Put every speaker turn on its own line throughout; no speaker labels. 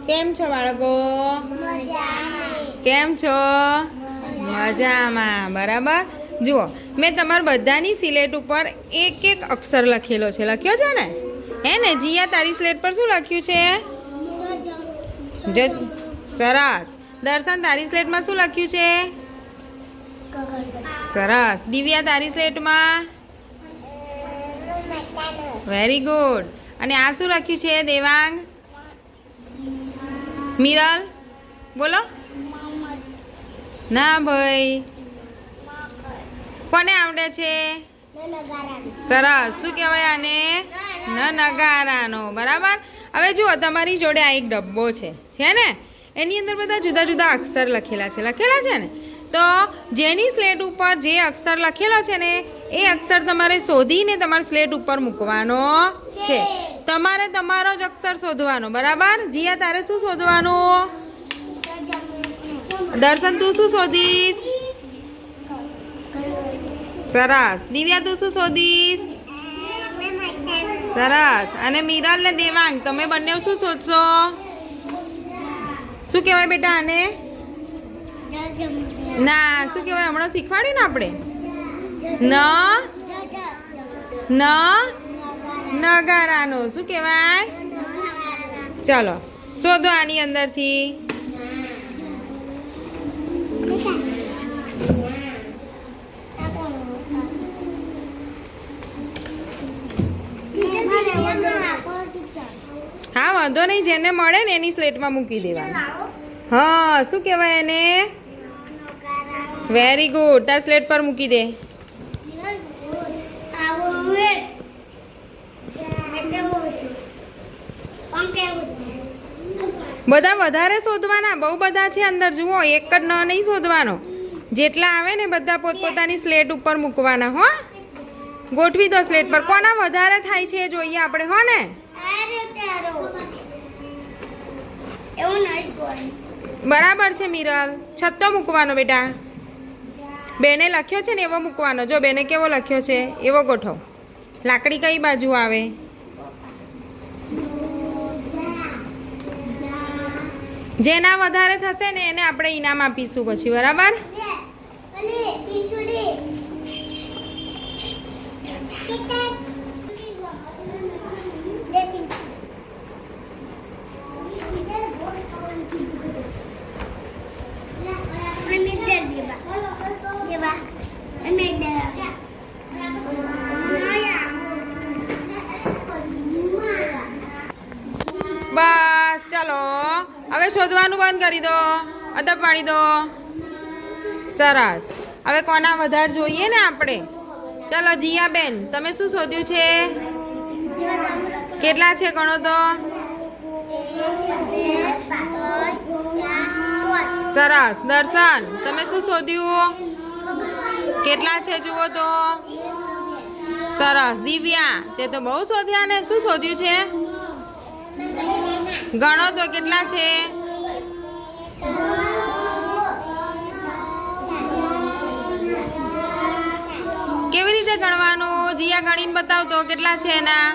કેમ છો બાળકો? કેમ છો? મજામાં. બરાબર. જુઓ, મેં તમારા બધાની સ્લેટ ઉપર એક એક અક્ષર લખેલો છે. લખ્યો છે ને? હે ને? જીયા, તારી સ્લેટ પર શું લખ્યું છે? સરસ. દર્શન, તારી સ્લેટમાં શું લખ્યું છે? સરસ. દિવ્યા, તારી સ્લેટમાં? Very good. અને આ શું લખ્યું છે દેવાંગ? મિરલ, બોલો. ના ભાઈ, કોને આવડે છે? સરસ. શું કહેવાય આને? નગારાનો. બરાબર. હવે જુઓ, તમારી જોડે આ એક ડબ્બો છે ને? એની અંદર બધા જુદા જુદા અક્ષર લખેલા છે ને? તો જેની સ્લેટ ઉપર જે અક્ષર લખેલો છે ને એ અક્ષર તમારે શોધીને તમારી સ્લેટ ઉપર મૂકવાનો છે. તમારે તમારો જ અક્ષર શોધવાનો. બરાબર. જીયા, તારે શું શોધવાનું? દર્શન, તું શું શોધીશ? સરસ. દિવ્યા, તું શું શોધીશ? સરસ. અને મિરલ ને દેવાંગ, તમે બંને શું શોધશો? શું કહેવાય બેટા આને? ના, શું કહેવાય? હમણાં શીખવાડ્યું ને આપણે. નગારાનો. શું કહેવાય? ચલો શોધો આની અંદરથી. હા, વાંધો નહીં. જેને મળે ને એની સ્લેટમાં મૂકી દેવાનું. હા, શું કહેવાય એને? Very good. તાર સ્લેટ પર મૂકી દે. બધા વધારે શોધવાના. બહુ બધા છે અંદર. જુઓ, એક જ નહીં શોધવાનો. જેટલા આવે ને બધા પોતપોતાની સ્લેટ ઉપર મૂકવાના. હો, ગોઠવી દો સ્લેટ પર. કોના વધારે થાય છે એ જોઈએ આપણે. હો ને? બરાબર છે મિરલ. છત્તો મૂકવાનો બેટા. બેને લખ્યો છે ને એવો મૂકવાનો. જો બેને કેવો લખ્યો છે એવો ગોઠવ. લાકડી કઈ બાજુ આવે? જેના વધારે થશે ને એને આપણે ઇનામ આપીશું પછી. બરાબર. બસ ચાલો, હવે શોધવાનું બંધ કરી દો. અદબ પાડી દો. સરસ. હવે કોના વધારે જોઈએ ને આપણે? ચલો જીયા બેન, તમે શું શોધ્યું છે? કેટલા છે ગણો તો? સરસ. દર્શન, તમે શું શોધ્યું? કેટલા છે જુઓ તો? સરસ. દિવ્યા, તે તો બહુ શોધ્યા ને. શું શોધ્યું છે? ગણો તો કેટલા છે? કેવી રીતે ગણવાનું? જીયા ગણીને બતાવ તો કેટલા છે એના.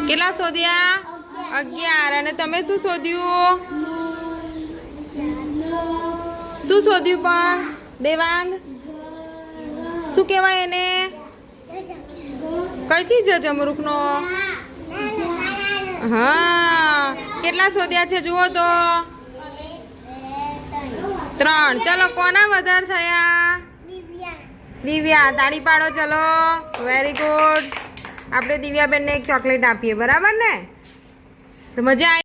કેટલા શોધ્યા? 11. અને તમે શું શોધ્યું? શું શોધ્યું પણ દેવાંગ? શું કહેવાય એને? કઈથી જમરૂખનો? હા, કેટલા શોધ્યા છે જુઓ તો? 3. ચલો, કોના વધારે થયા? દિવ્યા. તાળી પાડો. ચલો, વેરી ગુડ. આપણે દિવ્યાબેનને એક ચોકલેટ આપીએ. બરાબર ને? મજા આવી?